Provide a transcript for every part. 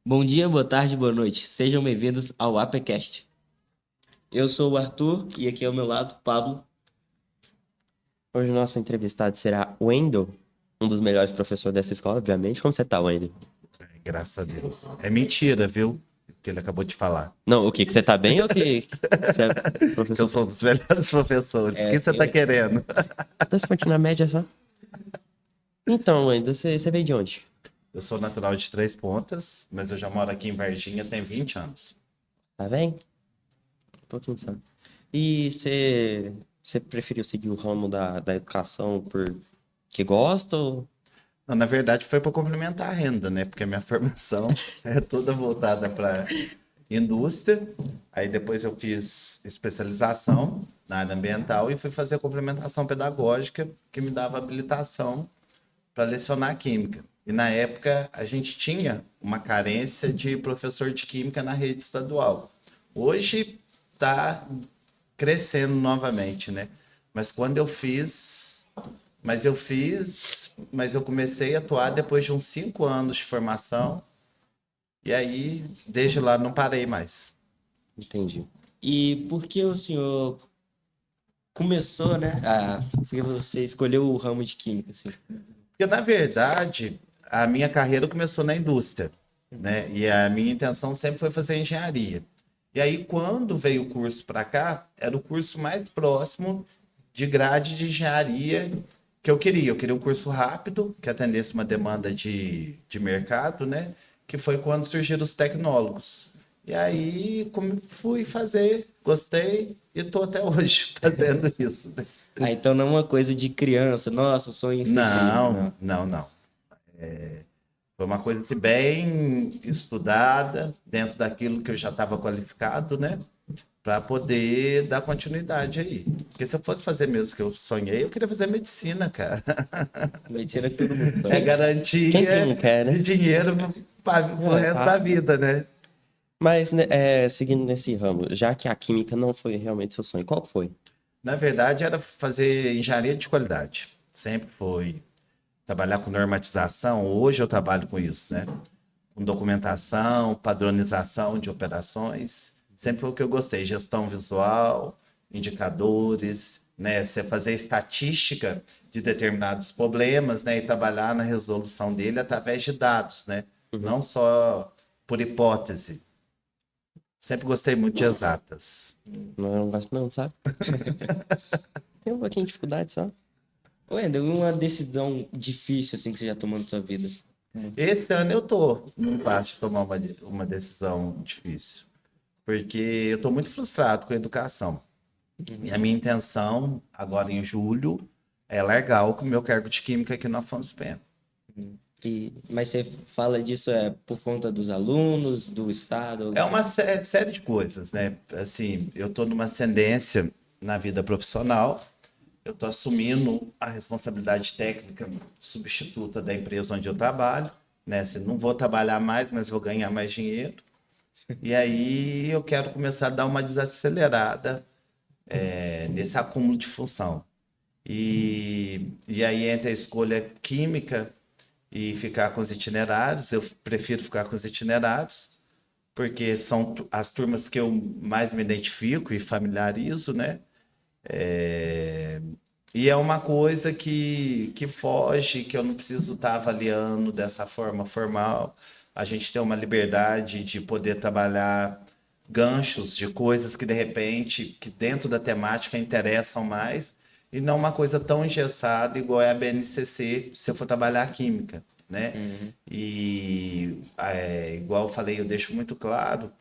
Bom dia, boa tarde, boa noite. Sejam bem-vindos ao APCast. Eu sou o Arthur e aqui ao meu lado, Pablo. Hoje o nosso entrevistado será o Wendel, um dos melhores professores dessa escola, obviamente. Como você tá, Wendel? Graças a Deus. É mentira, viu? O que ele acabou de falar. Não, o que? Que você tá bem ou que você é Que eu professor? sou um dos melhores professores. O que você tá Sim. querendo? Então você continua na média só? Então, Wendel, você veio de onde? Eu sou natural de Três Pontas, mas eu já moro aqui em Varginha tem 20 anos. Tá bem? Um pouquinho só. E você preferiu seguir o ramo da educação porque gosta ou... Não, na verdade, foi para complementar a renda, né? Porque a minha formação é toda voltada para indústria. Aí depois eu fiz especialização na área ambiental e fui fazer a complementação pedagógica, que me dava habilitação para lecionar química. E na época a gente tinha uma carência de professor de química na rede estadual. Hoje está crescendo novamente, né? Mas quando eu fiz, mas eu comecei a atuar depois de uns 5 anos de formação e aí desde lá não parei mais. Entendi. E por que o senhor começou, né? Porque você escolheu o ramo de química, assim? Porque na verdade a minha carreira começou na indústria, né? E a minha intenção sempre foi fazer engenharia. E aí, quando veio o curso para cá, era o curso mais próximo de grade de engenharia que eu queria. Eu queria um curso rápido, que atendesse uma demanda de mercado, né? Que foi quando surgiram os tecnólogos. E aí, como fui fazer, gostei e estou até hoje fazendo isso, né? Então não é uma coisa de criança, nossa, sonho em ser químico, Não, não. não, não. Foi uma coisa assim, bem estudada, dentro daquilo que eu já estava qualificado, né? Para poder dar continuidade aí. Porque se eu fosse fazer mesmo o que eu sonhei, eu queria fazer medicina, cara. Medicina que todo mundo É sonha. Quem garantia não quer, de né? dinheiro para o É, resto da tá. vida, né? Mas, né, seguindo nesse ramo, já que a química não foi realmente seu sonho, qual que foi? Na verdade, era fazer engenharia de qualidade. Sempre foi trabalhar com normatização. Hoje eu trabalho com isso, né? Com documentação, padronização de operações. Sempre foi o que eu gostei. Gestão visual, indicadores, né? Você fazer estatística de determinados problemas, né? E trabalhar na resolução dele através de dados, né? Uhum. Não só por hipótese. Sempre gostei muito de exatas. Não, eu não gosto não, sabe? Tem um pouquinho de dificuldade só. Wendel, uma decisão difícil, assim, que você já tomou na sua vida? Esse ano eu tô no passo de tomar uma decisão difícil, porque eu tô muito frustrado com a educação. E a minha intenção, agora em julho, é largar o meu cargo de química aqui no Afonso Pena. Mas você fala disso por conta dos alunos, do estado? É uma série de coisas, né? Assim, eu estou numa ascendência na vida profissional, eu estou assumindo a responsabilidade técnica substituta da empresa onde eu trabalho, né? Assim, não vou trabalhar mais, mas vou ganhar mais dinheiro. E aí eu quero começar a dar uma desacelerada nesse acúmulo de função. E aí entre a escolha química e ficar com os itinerários, eu prefiro ficar com os itinerários, porque são as turmas que eu mais me identifico e familiarizo, né? E é uma coisa que foge, que eu não preciso estar avaliando dessa forma formal. A gente tem uma liberdade de poder trabalhar ganchos de coisas que de repente, que dentro da temática interessam mais, e não uma coisa tão engessada igual é a BNCC, se eu for trabalhar química, né? Uhum. E igual eu falei, eu deixo muito claro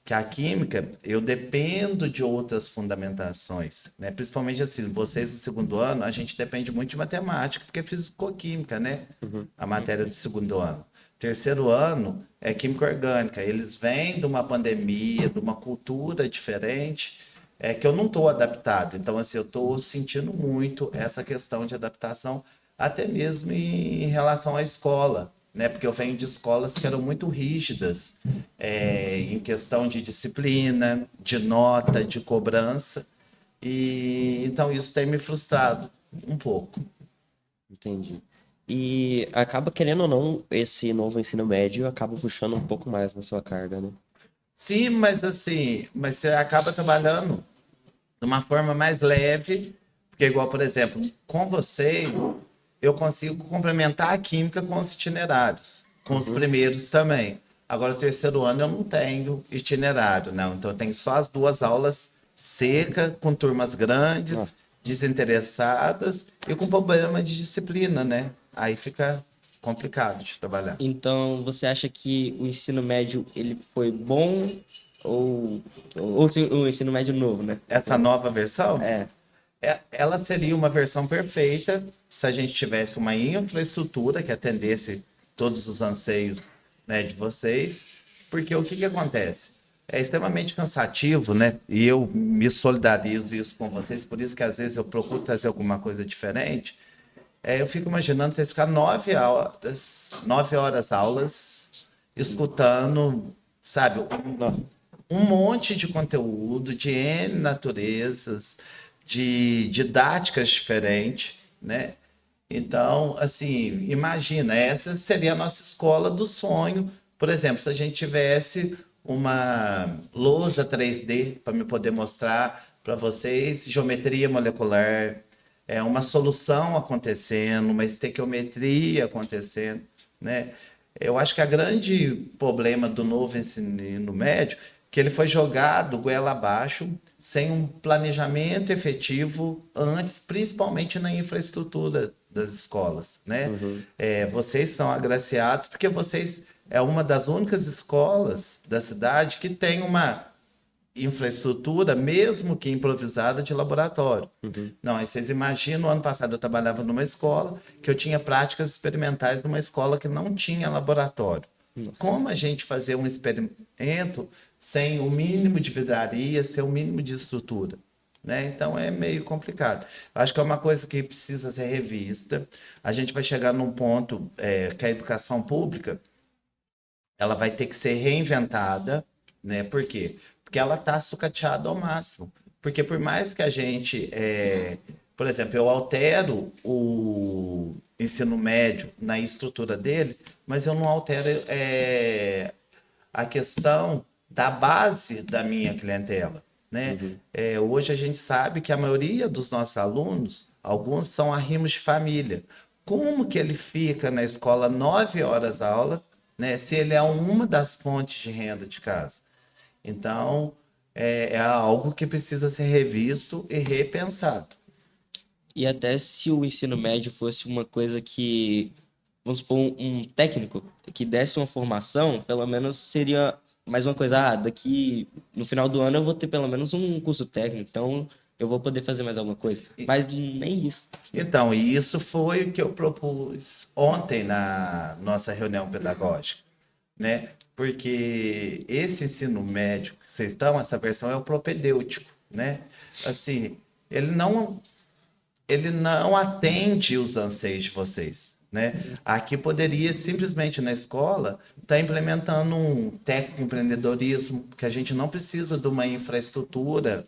que a química, eu dependo de outras fundamentações, né? Principalmente assim, vocês no segundo ano, a gente depende muito de matemática, porque é físico-química, né? Uhum. A matéria do segundo ano. Terceiro ano é química orgânica. Eles vêm de uma pandemia, de uma cultura diferente, que eu não estou adaptado. Então, assim, eu estou sentindo muito essa questão de adaptação, até mesmo em relação à escola, né? Porque eu venho de escolas que eram muito rígidas, em questão de disciplina, de nota, de cobrança, e então isso tem me frustrado um pouco. Entendi. E acaba, querendo ou não, esse novo ensino médio acaba puxando um pouco mais na sua carga, né? Sim, mas assim, mas você acaba trabalhando de uma forma mais leve, porque igual, por exemplo, com você, eu consigo complementar a química com os itinerários, com os Uhum. primeiros também. Agora, o terceiro ano eu não tenho itinerário, não. Então, eu tenho só as duas aulas secas, com turmas Ah, grandes, desinteressadas e com problema de disciplina, né? Aí fica complicado de trabalhar. Então, você acha que o ensino médio ele foi bom ou, o ensino médio novo, né? Essa nova versão, É, ela seria uma versão perfeita se a gente tivesse uma infraestrutura que atendesse todos os anseios, né, de vocês, porque o que que acontece? É extremamente cansativo, né? E eu me solidarizo isso com vocês, por isso que às vezes eu procuro trazer alguma coisa diferente. Eu fico imaginando vocês ficar 9 horas aulas, escutando, sabe, não. um monte de conteúdo de N naturezas, de didáticas diferentes, né? Então, assim, imagina, essa seria a nossa escola do sonho. Por exemplo, se a gente tivesse uma lousa 3D para me poder mostrar para vocês geometria molecular, uma solução acontecendo, uma estequiometria acontecendo, né? Eu acho que a grande problema do novo ensino médio é que ele foi jogado goela abaixo, sem um planejamento efetivo antes, principalmente na infraestrutura das escolas, né? Uhum. Vocês são agraciados porque vocês é uma das únicas escolas da cidade que tem uma infraestrutura, mesmo que improvisada, de laboratório. Uhum. Não, aí vocês imaginam, ano passado eu trabalhava numa escola que eu tinha práticas experimentais numa escola que não tinha laboratório. Como a gente fazer um experimento sem o mínimo de vidraria, sem o mínimo de estrutura? Né? Então é meio complicado. Acho que é uma coisa que precisa ser revista. A gente vai chegar num ponto que a educação pública ela vai ter que ser reinventada, né? Por quê? Porque ela está sucateada ao máximo. Porque por mais que a gente, por exemplo, eu altero o ensino médio na estrutura dele, mas eu não altero a questão da base da minha clientela, né? Uhum. Hoje a gente sabe que a maioria dos nossos alunos, alguns são arrimos de família. Como que ele fica na escola 9 horas aula, né? Se ele é uma das fontes de renda de casa. Então, é algo que precisa ser revisto e repensado. e até se o ensino médio fosse uma coisa que, vamos supor, um técnico que desse uma formação, pelo menos seria mais uma coisa, daqui no final do ano eu vou ter pelo menos um curso técnico, então eu vou poder fazer mais alguma coisa. Mas nem isso. Então, e isso foi o que eu propus ontem na nossa reunião pedagógica, né? Porque esse ensino médio que vocês estão, essa versão é o propedêutico, né? Assim, ele não atende os anseios de vocês, né? Aqui poderia simplesmente na escola estar implementando um técnico em empreendedorismo, que a gente não precisa de uma infraestrutura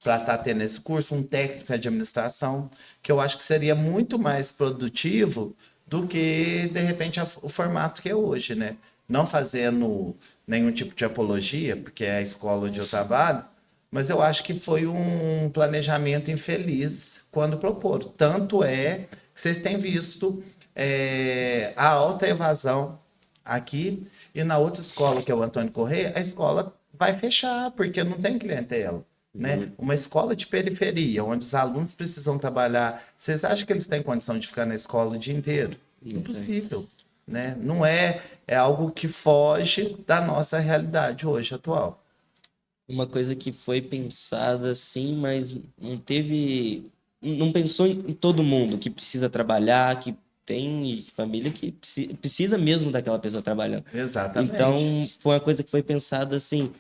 para estar tendo esse curso, um técnico em administração, que eu acho que seria muito mais produtivo do que, de repente, o formato que é hoje, né? Não fazendo nenhum tipo de apologia, porque é a escola onde eu trabalho, mas eu acho que foi um planejamento infeliz quando proporam. Tanto é que vocês têm visto a alta evasão aqui, e na outra escola, que é o Antônio Corrêa, a escola vai fechar, porque não tem clientela. Né? Uhum. Uma escola de periferia, onde os alunos precisam trabalhar, vocês acham que eles têm condição de ficar na escola o dia inteiro? Não tem. Impossível. Né? Não é algo que foge da nossa realidade hoje atual. Uma coisa que foi pensada assim, mas não teve, não pensou em todo mundo que precisa trabalhar, que tem família que precisa mesmo daquela pessoa trabalhando. Exatamente. Então, foi uma coisa que foi pensada assim,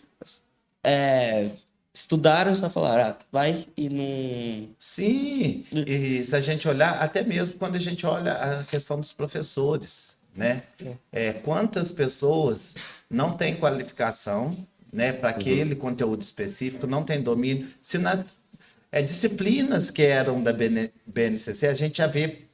é, estudaram, só falaram, vai e não... Sim, e se a gente olhar, até mesmo quando a gente olha a questão dos professores, né? Quantas pessoas não têm qualificação, né, para Uhum. aquele conteúdo específico, não tem domínio. Se nas disciplinas que eram da BNCC, a gente já vê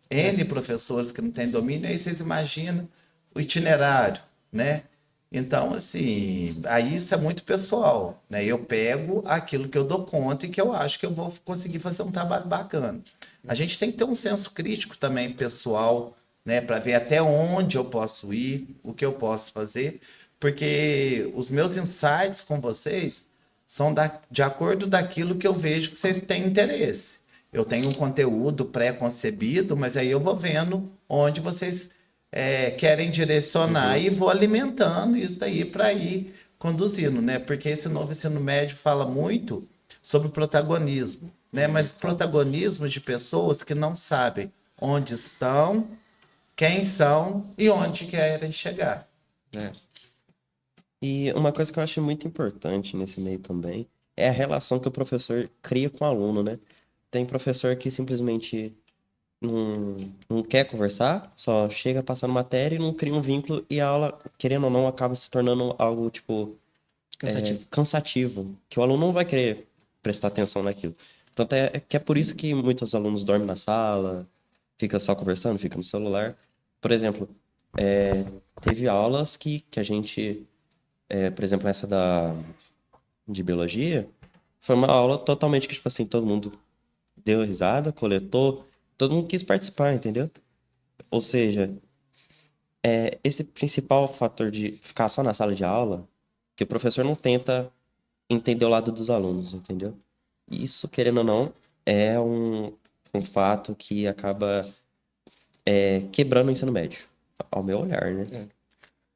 N professores que não têm domínio, aí vocês imaginam o itinerário, né? Então, assim, aí isso é muito pessoal, né? Eu pego aquilo que eu dou conta e que eu acho que eu vou conseguir fazer um trabalho bacana. A gente tem que ter um senso crítico também pessoal, né? Para ver até onde eu posso ir, o que eu posso fazer, porque os meus insights com vocês são de acordo daquilo que eu vejo que vocês têm interesse. Eu tenho um conteúdo pré-concebido, mas aí eu vou vendo onde vocês querem direcionar e vou alimentando isso daí para ir conduzindo, né? Porque esse novo ensino médio fala muito sobre protagonismo, né? Mas protagonismo de pessoas que não sabem onde estão, quem são e onde querem chegar. É. E uma coisa que eu acho muito importante nesse meio também é a relação que o professor cria com o aluno, né? Tem professor que simplesmente não quer conversar, só chega passando matéria e não cria um vínculo e a aula, querendo ou não, acaba se tornando algo, tipo, Cansativo. cansativo, que o aluno não vai querer prestar atenção naquilo. Tanto é que é por isso que muitos alunos dormem na sala, fica só conversando, fica no celular. Por exemplo, teve aulas que a gente, por exemplo, essa de biologia, foi uma aula totalmente que, tipo assim, todo mundo deu risada, coletou, todo mundo quis participar, entendeu? Ou seja, esse principal fator de ficar só na sala de aula, que o professor não tenta entender o lado dos alunos, entendeu? Isso, querendo ou não, é um fato que acaba quebrando o ensino médio, ao meu olhar, né?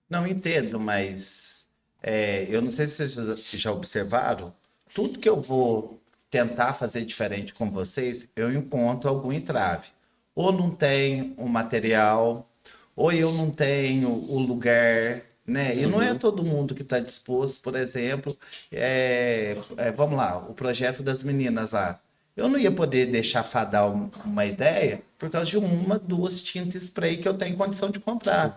Não entendo, mas eu não sei se vocês já observaram, tudo que eu vou tentar fazer diferente com vocês, eu encontro algum entrave. Ou não tem o material, ou eu não tenho o lugar, né? E não é todo mundo que está disposto, por exemplo, vamos lá, o projeto das meninas lá. Eu não ia poder deixar fadar uma ideia por causa de uma, duas tintas spray que eu tenho condição de comprar.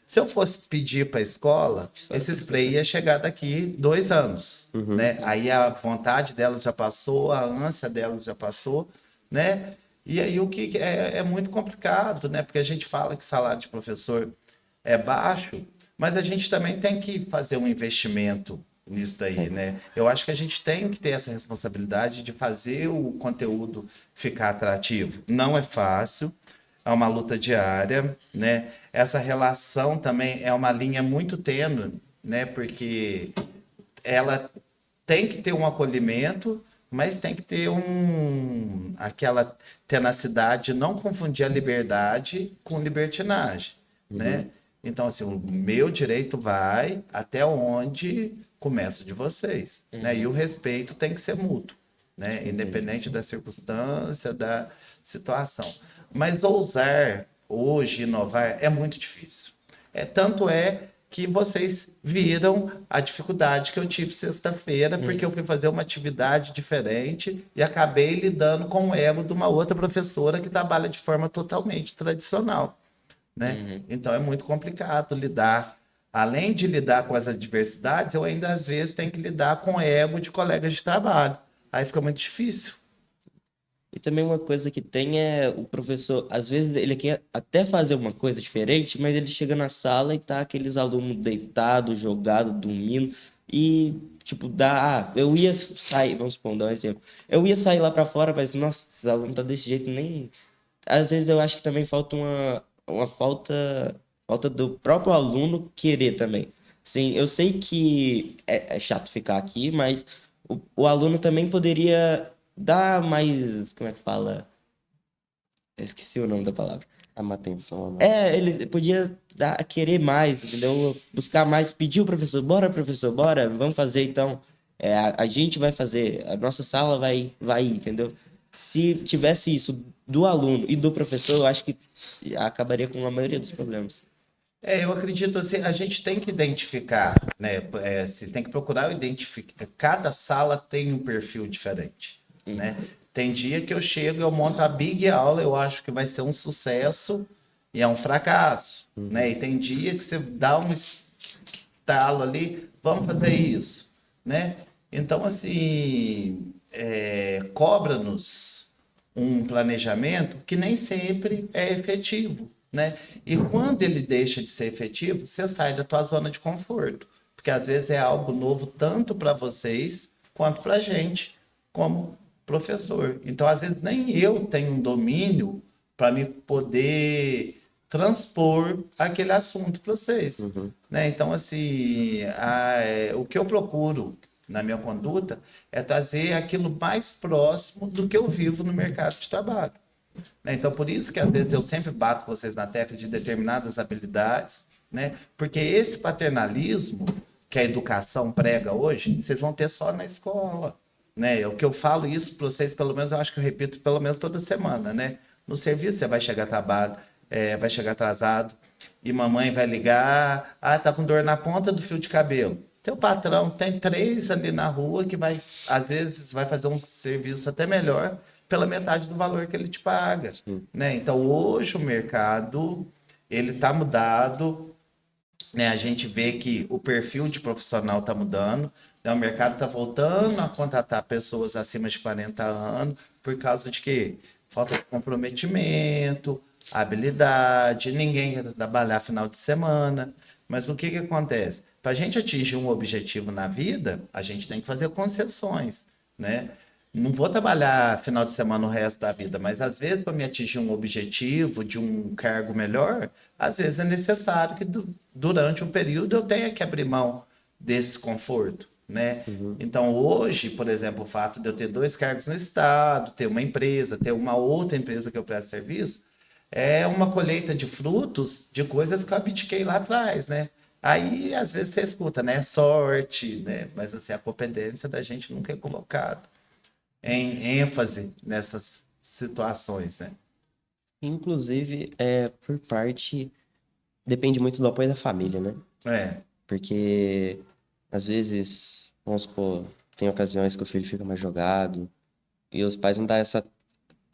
Se eu fosse pedir para a escola, esse spray ia chegar daqui 2 anos, né? Aí a vontade delas já passou, a ânsia delas já passou, né? E aí o que é muito complicado, né? Porque a gente fala que salário de professor é baixo, mas a gente também tem que fazer um investimento nisso daí, né? Eu acho que a gente tem que ter essa responsabilidade de fazer o conteúdo ficar atrativo. Não é fácil, é uma luta diária, né? Essa relação também é uma linha muito tênue, né? Porque ela tem que ter um acolhimento, mas tem que ter aquela tenacidade, de não confundir a liberdade com libertinagem, né? Então, assim, o meu direito vai até onde começa o de vocês, né? E o respeito tem que ser mútuo, né? Independente da circunstância, da situação. Mas ousar hoje, inovar, é muito difícil. Tanto é que vocês viram a dificuldade que eu tive sexta-feira, porque eu fui fazer uma atividade diferente e acabei lidando com o ego de uma outra professora que trabalha de forma totalmente tradicional, né? Então é muito complicado lidar. Além de lidar com as adversidades, eu ainda às vezes tenho que lidar com o ego de colegas de trabalho. Aí fica muito difícil. E também uma coisa que tem é o professor, às vezes ele quer até fazer uma coisa diferente, mas ele chega na sala e tá aqueles alunos deitados, jogados, dormindo, e tipo, eu ia sair, vamos supor, dar um exemplo. Eu ia sair lá pra fora, mas nossa, esse aluno tá desse jeito, nem. Às vezes eu acho que também falta uma falta do próprio aluno querer também. Sim, eu sei que é chato ficar aqui, mas o aluno também poderia dar mais, como é que fala? Eu esqueci o nome da palavra. A manutenção, né? Ele podia querer mais, entendeu? Buscar mais, pedir o professor, bora, vamos fazer então. A gente vai fazer, a nossa sala vai ir, entendeu? Se tivesse isso do aluno e do professor, eu acho que acabaria com a maioria dos problemas. Eu acredito assim, a gente tem que identificar, né? Se tem que procurar identificar. Cada sala tem um perfil diferente, né? Tem dia que eu chego, eu monto a big aula, eu acho que vai ser um sucesso e é um fracasso, né? E tem dia que você dá um estalo ali, vamos fazer isso, né? Então, assim, cobra-nos um planejamento que nem sempre é efetivo, né? E quando ele deixa de ser efetivo, você sai da tua zona de conforto, porque às vezes é algo novo tanto para vocês quanto para a gente, como professor. Então, às vezes nem eu tenho um domínio para me poder transpor aquele assunto para vocês, né? Então, assim, o que eu procuro na minha conduta é trazer aquilo mais próximo do que eu vivo no mercado de trabalho, né? Então, por isso que às vezes eu sempre bato com vocês na tecla de determinadas habilidades, né? Porque esse paternalismo que a educação prega hoje, vocês vão ter só na escola, né? O que eu falo isso para vocês, pelo menos, eu acho que eu repito pelo menos toda semana, né? No serviço você vai chegar a trabalho, vai chegar atrasado, e mamãe vai ligar, tá com dor na ponta do fio de cabelo. Teu patrão tem 3 ali na rua que vai, às vezes, vai fazer um serviço até melhor pela metade do valor que ele te paga, né? Então, hoje o mercado, ele tá mudado, né? A gente vê que o perfil de profissional está mudando, né? O mercado está voltando a contratar pessoas acima de 40 anos por causa de quê? Falta de comprometimento, habilidade, ninguém quer trabalhar final de semana. Mas o que que acontece? Para a gente atingir um objetivo na vida, a gente tem que fazer concessões, né? Não vou trabalhar final de semana o resto da vida, mas às vezes para me atingir um objetivo de um cargo melhor, às vezes é necessário que durante um período eu tenha que abrir mão desse conforto, né? Então hoje, por exemplo, o fato de eu ter 2 cargos no estado, ter uma empresa, ter uma outra empresa que eu presto serviço, é uma colheita de frutos de coisas que eu abdiquei lá atrás, né? Aí, às vezes, você escuta, né? Sorte, né? Mas, assim, a competência da gente nunca é colocada em ênfase nessas situações, né? Inclusive, por parte, depende muito do apoio da família, né? É, Porque, às vezes, vamos supor, tem ocasiões que o filho fica mais jogado e os pais não dão essa.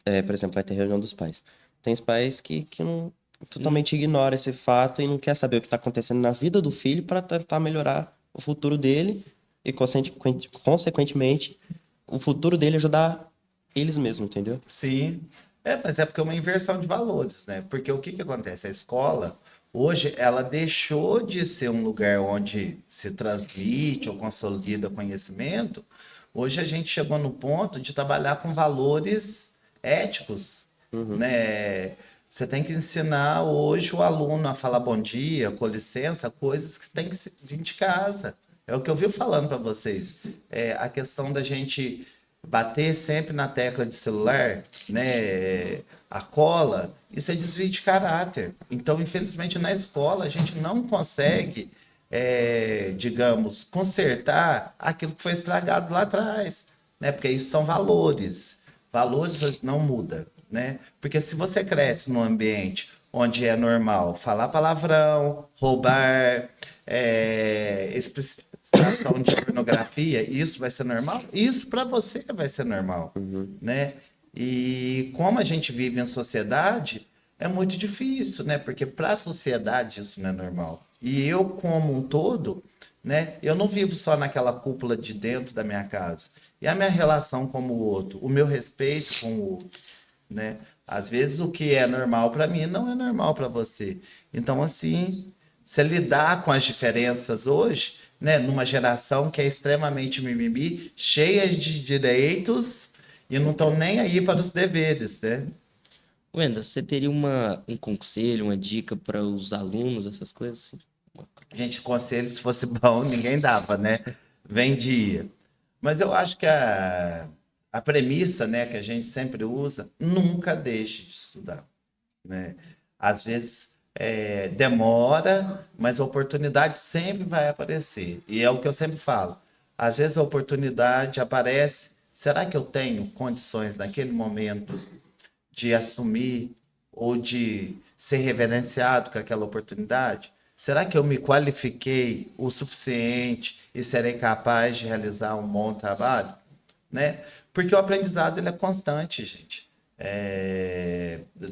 Por exemplo, vai ter reunião dos pais. Tem os pais que não totalmente ignoram esse fato e não quer saber o que está acontecendo na vida do filho para tentar melhorar o futuro dele e, consequentemente, o futuro dele ajudar eles mesmos, entendeu? sim. Mas é porque é uma inversão de valores, né? Porque o que que acontece? A escola, hoje, ela deixou de ser um lugar onde se transmite ou consolida conhecimento. Hoje a gente chegou no ponto de trabalhar com valores éticos, né? Você tem que ensinar hoje o aluno a falar bom dia, com licença, coisas que tem que vir de casa. É o que eu vivo falando para vocês. A questão da gente bater sempre na tecla de celular, né? A cola, isso é desvio de caráter. Então, infelizmente, na escola a gente não consegue, digamos, consertar aquilo que foi estragado lá atrás, né? Porque isso são valores. Valores não muda, né? Porque se você cresce num ambiente onde é normal falar palavrão, roubar, explicitação de pornografia, isso vai ser normal? Isso para você vai ser normal, né? E como a gente vive em sociedade, é muito difícil, né? Porque para a sociedade isso não é normal. E eu, como um todo, né? Eu não vivo só naquela cúpula de dentro da minha casa. E a minha relação com o outro, o meu respeito com o outro, né? Às vezes o que é normal para mim não é normal para você. Então, assim, você lidar com as diferenças hoje, né? Numa geração que é extremamente mimimi, cheia de direitos e não estão nem aí para os deveres, né? Wenda, você teria um conselho, uma dica para os alunos, essas coisas assim? Gente, conselho, se fosse bom, ninguém dava, né? Vendia. Mas eu acho que a premissa, né, que a gente sempre usa, nunca deixe de estudar, né? Às vezes demora, mas a oportunidade sempre vai aparecer. E é o que eu sempre falo. Às vezes a oportunidade aparece. Será que eu tenho condições naquele momento de assumir ou de ser reverenciado com aquela oportunidade? Será que eu me qualifiquei o suficiente e serei capaz de realizar um bom trabalho? Né? Porque o aprendizado ele é constante, gente.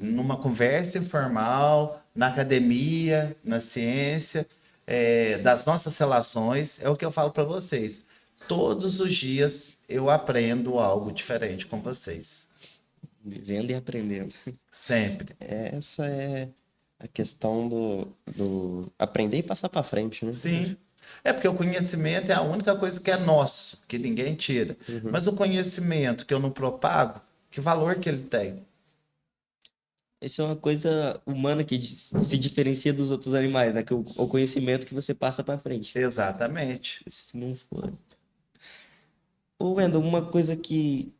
Numa conversa informal, na academia, na ciência, das nossas relações, é o que eu falo para vocês. Todos os dias eu aprendo algo diferente com vocês. Vivendo e aprendendo. Sempre. Essa é a questão do aprender e passar para frente, né? Sim. É porque o conhecimento é a única coisa que é nosso, que ninguém tira. Mas o conhecimento que eu não propago, que valor que ele tem? Isso é uma coisa humana que se diferencia dos outros animais, né? Que o conhecimento que você passa pra frente. Exatamente. Se não for. Ô, Wendel, uma coisa que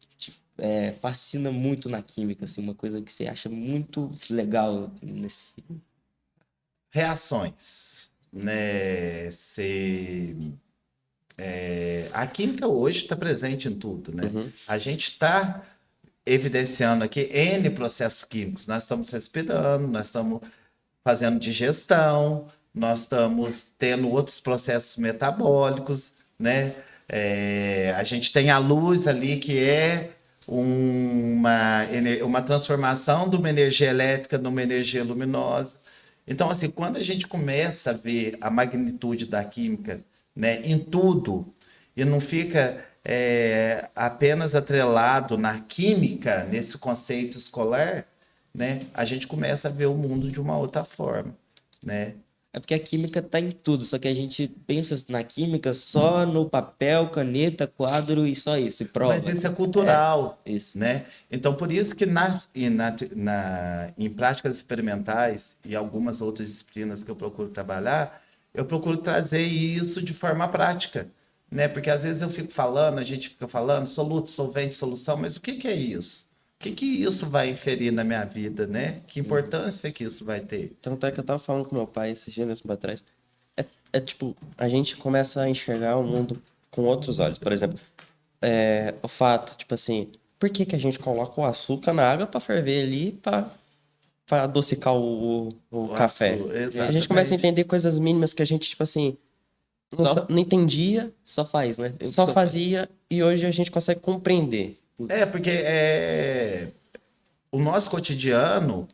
fascina muito na química, assim, uma coisa que você acha muito legal nesse. Reações, né? A química hoje está presente em tudo, né? A gente está evidenciando aqui N processos químicos. Nós estamos respirando, nós estamos fazendo digestão, nós estamos tendo outros processos metabólicos, né? A gente tem a luz ali que é uma transformação de uma energia elétrica numa energia luminosa. Então, assim, quando a gente começa a ver a magnitude da química, né, em tudo, e não fica apenas atrelado na química, nesse conceito escolar, né, a gente começa a ver o mundo de uma outra forma, né? É porque a química tá em tudo, só que a gente pensa na química só no papel, caneta, quadro e só isso, e Mas prova. isso é cultural, Isso. né? Então, por isso que em práticas experimentais e algumas outras disciplinas que eu procuro trabalhar, eu procuro trazer isso de forma prática, né? Porque às vezes eu fico falando, a gente fica falando, soluto, solvente, solução, mas o que que é isso? O que que isso vai inferir na minha vida, né? Que importância que isso vai ter? Tanto é que eu tava falando com meu pai esses dias mesmo pra trás. Tipo, a gente começa a enxergar o mundo com outros olhos. Por exemplo, o fato, tipo assim, por que que a gente coloca o açúcar na água pra ferver ali pra adocicar o café? A gente começa a Exatamente. entender coisas mínimas que a gente, tipo assim, não entendia, Só faz, né? só fazia e hoje a gente consegue compreender. Porque o nosso cotidiano,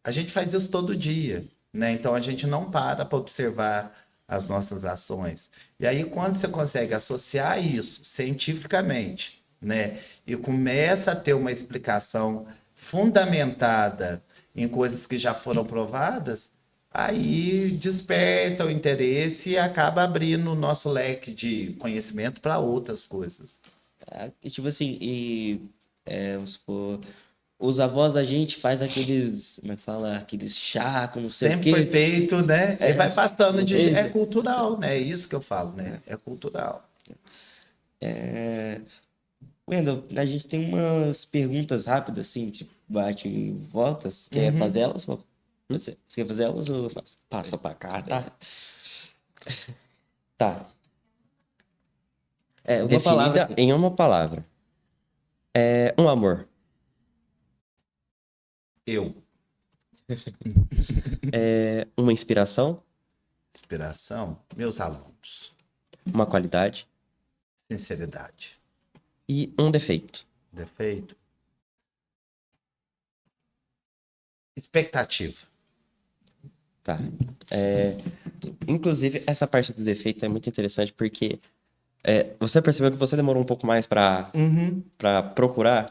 a gente faz isso todo dia, né? Então a gente não para observar as nossas ações. E aí, quando você consegue associar isso cientificamente, né? E começa a ter uma explicação fundamentada em coisas que já foram provadas, aí desperta o interesse e acaba abrindo o nosso leque de conhecimento para outras coisas. E, tipo assim, vamos supor, os avós da gente faz aqueles, como é que fala, aqueles chá com não sei o Sempre foi quê. feito, né? E vai passando de. É Veja, cultural, né? É isso que eu falo, né? É cultural. Wendel, a gente tem umas perguntas rápidas, assim, tipo, bate e volta. Você quer fazer elas? Você quer fazer elas ou eu faço? Passa pra cá, tá? Tá. Uma palavra, Definida assim. em uma palavra. Um amor. Eu. Uma inspiração. Inspiração, meus alunos. Uma qualidade. Sinceridade. E um defeito. Defeito. Expectativa. Tá. Inclusive, essa parte do defeito é muito interessante porque você percebeu que você demorou um pouco mais pra procurar?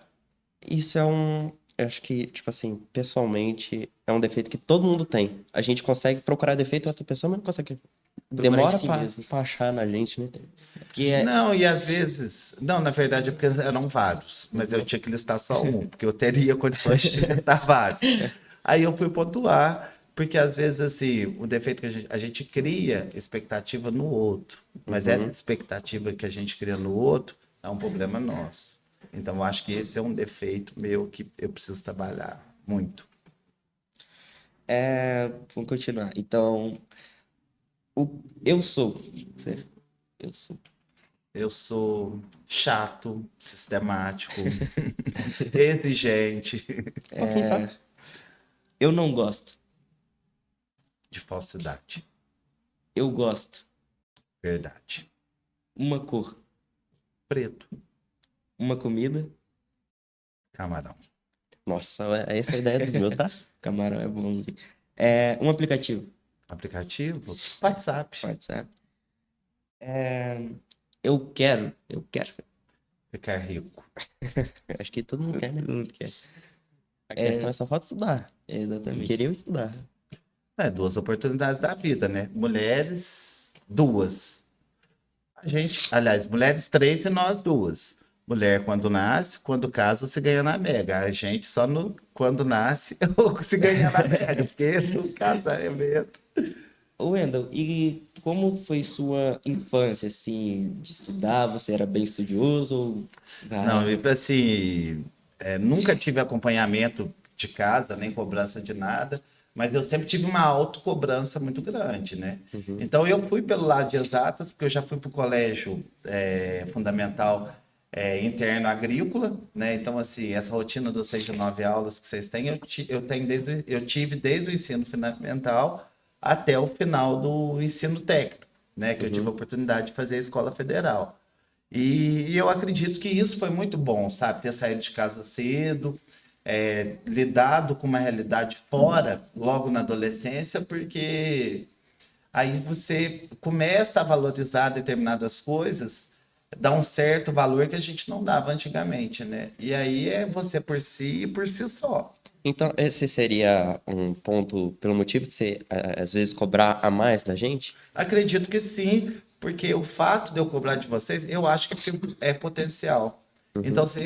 Isso eu acho que, tipo assim, pessoalmente, é um defeito que todo mundo tem. A gente consegue procurar defeito em outra pessoa, mas não consegue. Procurar em Demora si pra, mesmo. pra achar na gente, né? Porque Não, e às vezes. Não, na verdade é porque eram vários, mas eu tinha que listar só um, porque eu teria condições de listar vários. Aí eu fui pontuar, porque às vezes, assim, o defeito que a gente cria expectativa no outro, mas essa expectativa que a gente cria no outro é um problema nosso. Então, eu acho que esse é um defeito meu que eu preciso trabalhar muito. vamos continuar. Então, eu sou. Eu sou. Eu sou chato, sistemático, exigente, Ó, quem sabe? Eu não gosto. de falsidade. Eu gosto. Verdade. Uma cor. Preto, Uma comida. camarão. Nossa, essa é a ideia dos meus, tá? Camarão é bom. Um aplicativo. Aplicativo, WhatsApp. WhatsApp. Eu quero. Ficar rico. Acho que todo mundo quer, né? Todo mundo quer. A questão é só falta estudar. Exatamente. Queria estudar. É, duas oportunidades da vida, né? Mulheres, duas. A gente, aliás, mulheres três e nós duas. Mulher quando nasce, quando casa, se ganha na Mega. A gente só no, quando nasce ou se ganha na Mega, porque no casamento. Ô, Wendel, e como foi sua infância, assim, de estudar? Você era bem estudioso ou... Não, Ah, e assim, nunca tive acompanhamento de casa, nem cobrança de nada, mas eu sempre tive uma autocobrança muito grande, né? Então eu fui pelo lado de exatas, porque eu já fui para o colégio fundamental interno agrícola, né? Então, assim, essa rotina dos 6 de 9 aulas que vocês têm, eu tive desde o ensino fundamental até o final do ensino técnico, né? Que eu tive a oportunidade de fazer a escola federal. E eu acredito que isso foi muito bom, sabe? Ter saído de casa cedo, lidado com uma realidade fora, logo na adolescência, porque aí você começa a valorizar determinadas coisas, dá um certo valor que a gente não dava antigamente, né? E aí é você por si e por si só. Então, esse seria um ponto pelo motivo de você, às vezes, cobrar a mais da gente? Acredito que sim, porque o fato de eu cobrar de vocês, eu acho que é potencial. Então, se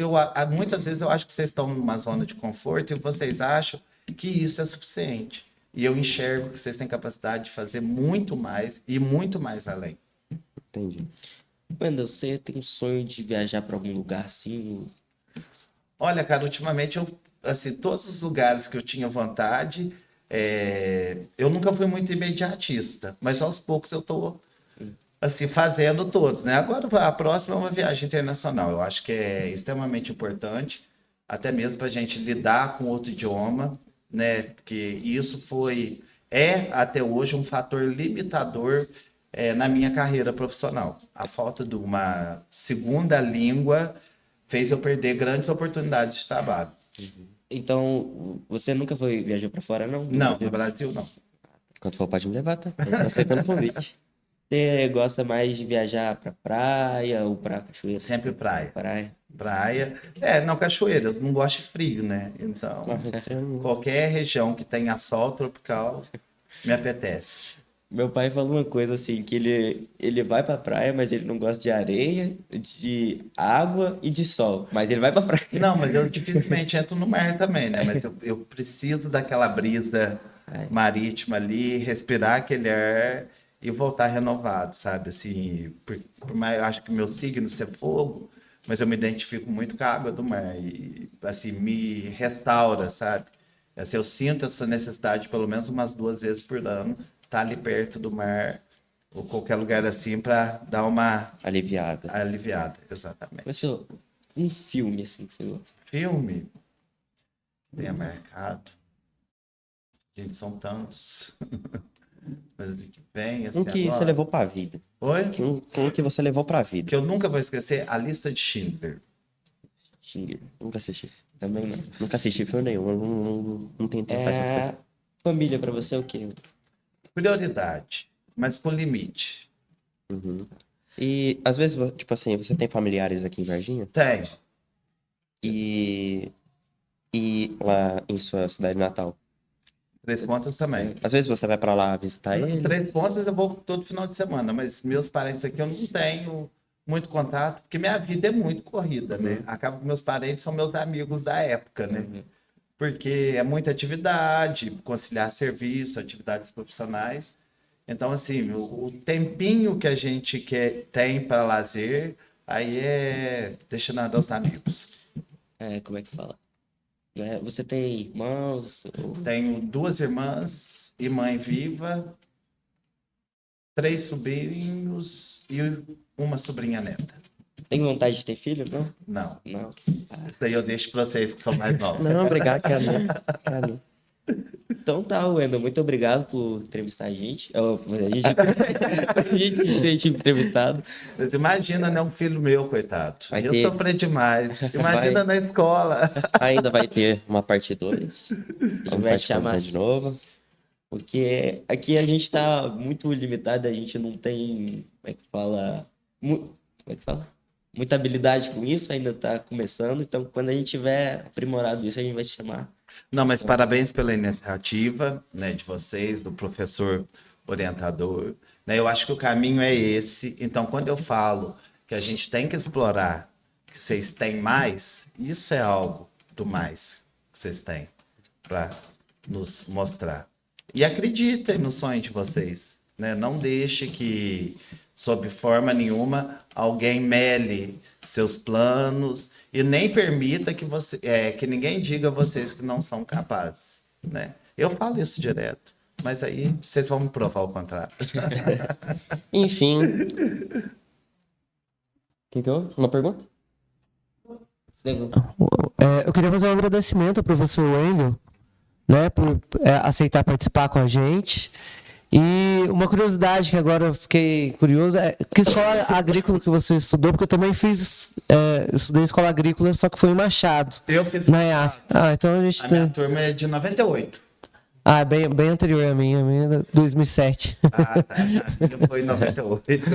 muitas vezes eu acho que vocês estão numa zona de conforto e vocês acham que isso é suficiente. E eu enxergo que vocês têm capacidade de fazer muito mais e muito mais além. Entendi. Wendel, você tem um sonho de viajar para algum lugar, assim? Olha, cara, ultimamente assim, todos os lugares que eu tinha vontade, eu nunca fui muito imediatista, mas aos poucos eu tô assim, fazendo todos, né? Agora a próxima é uma viagem internacional. Eu acho que é extremamente importante, até mesmo para a gente lidar com outro idioma, né? Porque isso até hoje um fator limitador na minha carreira profissional. A falta de uma segunda língua fez eu perder grandes oportunidades de trabalho. Então, você nunca foi viajar para fora, não? Do Não, no Brasil? Brasil não. Quando for, pode me levar, tá? Eu tô aceitando o convite. Você gosta mais de viajar para praia ou para cachoeira? Sempre praia. Praia. Praia. Não, cachoeira. Eu não gosto de frio, né? Então, qualquer região que tenha sol tropical me apetece. Meu pai falou uma coisa assim, que ele vai pra praia, mas ele não gosta de areia, de água e de sol. Mas ele vai pra praia. Não, mas eu dificilmente entro no mar também, né? Mas eu preciso daquela brisa marítima ali, respirar aquele ar e voltar renovado, sabe? Assim, por mais, eu acho que o meu signo ser fogo, mas eu me identifico muito com a água do mar e, assim, me restaura, sabe? Assim, eu sinto essa necessidade pelo menos umas 2 vezes por ano, estar ali perto do mar ou qualquer lugar assim para dar uma Aliviada. aliviada, exatamente. Mas, senhor, um filme assim que você gosta. Filme que tenha marcado. Gente, são tantos. Mas assim, que vem, assim, Um que você agora. levou pra vida. Oi? Um que você levou pra vida. Que eu nunca vou esquecer, A Lista de Schindler. Schindler. Nunca assisti. Também não. Nunca assisti filme nenhum. Eu não tenho tempo pra essas coisas. É... Família pra você é o quê? Prioridade, mas com limite. Uhum. E às vezes, tipo assim, você tem familiares aqui em Varginha Tem. e lá em sua cidade natal. Três Pontas também. Às vezes você vai pra lá visitar ele. Três Pontas eu vou todo final de semana, mas meus parentes aqui eu não tenho muito contato, porque minha vida é muito corrida, né? Acaba que meus parentes são meus amigos da época, né? Porque é muita atividade, conciliar serviço, atividades profissionais. Então, assim, o tempinho que a gente tem para lazer, aí é destinado aos amigos. Como é que fala? Você tem irmãos? Tenho 2 irmãs e mãe viva, 3 sobrinhos e uma sobrinha neta. Tem vontade de ter filho? Não? Não, Não. isso daí eu deixo para vocês que são mais novos. Não, obrigado, Carlinhos. Então tá, Wendel, muito obrigado por entrevistar a gente. A gente entrevistado. Mas imagina, né, um filho meu, coitado. Vai Eu ter. sofri demais. Imagina na escola. Ainda vai ter uma parte 2. Vamos Vai participar chamar de novo. Porque aqui a gente tá muito limitado, a gente não tem, como é que fala? Como é que fala? muita habilidade com isso, ainda está começando. Então, quando a gente tiver aprimorado isso, a gente vai te chamar. Não, mas parabéns pela iniciativa, né, de vocês, do professor orientador, né? Eu acho que o caminho é esse. Então, quando eu falo que a gente tem que explorar, que vocês têm mais, isso é algo do mais que vocês têm para nos mostrar. E acreditem no sonho de vocês, né? Não deixe que, sob forma nenhuma, alguém mele seus planos e nem permita que ninguém diga a vocês que não são capazes, né? Eu falo isso direto, mas aí vocês vão me provar o contrário. Enfim. Quem que é? Uma pergunta? Eu queria fazer um agradecimento ao professor Wendel, né, por aceitar participar com a gente. E uma curiosidade que agora eu fiquei curioso é que escola agrícola que você estudou, porque eu também estudei escola agrícola, só que foi em Machado. Eu fiz na EAF. Então a gente minha turma é de 98. Bem anterior a minha é 2007. Tá. A minha foi em 98.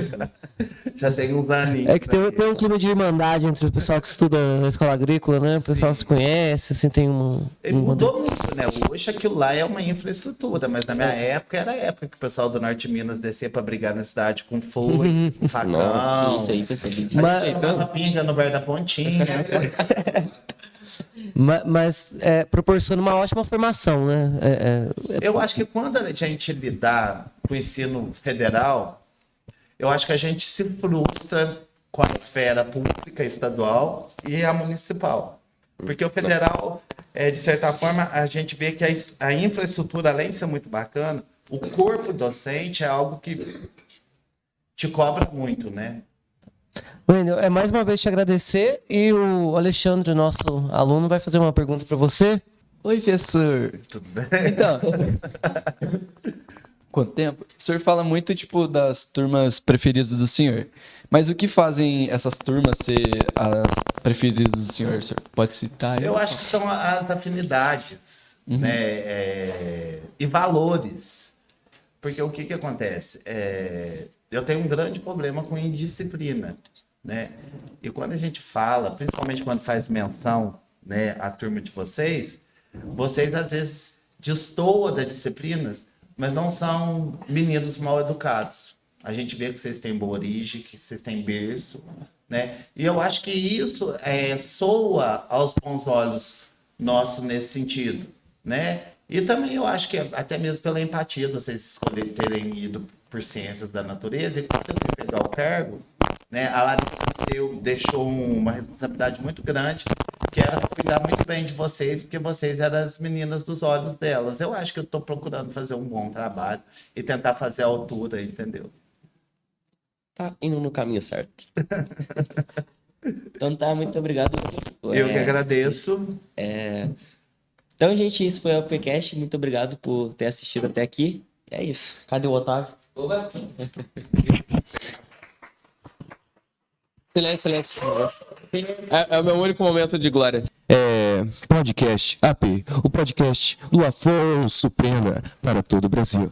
Já tem uns aninhos. É que tem um clima de irmandade entre o pessoal que estuda na escola agrícola, né? O pessoal se conhece, assim, tem mudou muito, né? Hoje aquilo lá é uma infraestrutura, mas na minha época era a época que o pessoal do Norte de Minas descia para brigar na cidade com foice, com facão. Isso aí, percebi. Tomava pinga no bar da Pontinha. Mas proporciona uma ótima formação, né? Eu acho que quando a gente lidar com o ensino federal, eu acho que a gente se frustra com a esfera pública, estadual e a municipal. Porque o federal, de certa forma, a gente vê que a infraestrutura, além de ser muito bacana, o corpo docente é algo que te cobra muito, né? Wendel, mais uma vez te agradecer e o Alexandre, nosso aluno, vai fazer uma pergunta para você. Oi, professor. Tudo bem? Então, quanto tempo? O senhor fala muito, tipo, das turmas preferidas do senhor. Mas o que fazem essas turmas ser as preferidas do senhor? O senhor pode citar? Eu acho que são as afinidades, né? E valores. Porque o que acontece? Eu tenho um grande problema com indisciplina, né? E quando a gente fala, principalmente quando faz menção, né, à turma de vocês às vezes destoam das disciplinas, mas não são meninos mal educados. A gente vê que vocês têm boa origem, que vocês têm berço, né? E eu acho que isso soa aos bons olhos nossos nesse sentido, né? E também eu acho que até mesmo pela empatia de vocês terem ido por ciências da natureza, e quando eu fui pegar o cargo, né, a Larissa deixou uma responsabilidade muito grande, que era cuidar muito bem de vocês, porque vocês eram as meninas dos olhos delas. Eu acho que eu estou procurando fazer um bom trabalho e tentar fazer a altura, entendeu? Tá indo no caminho certo. Então tá, muito obrigado. Eu que agradeço. Então, gente, isso foi o APCast. Muito obrigado por ter assistido até aqui. E é isso. Cadê o Otávio? Opa. Silêncio, por favor. É o meu único momento de glória. Podcast AP, o podcast do Afonso Pena para todo o Brasil.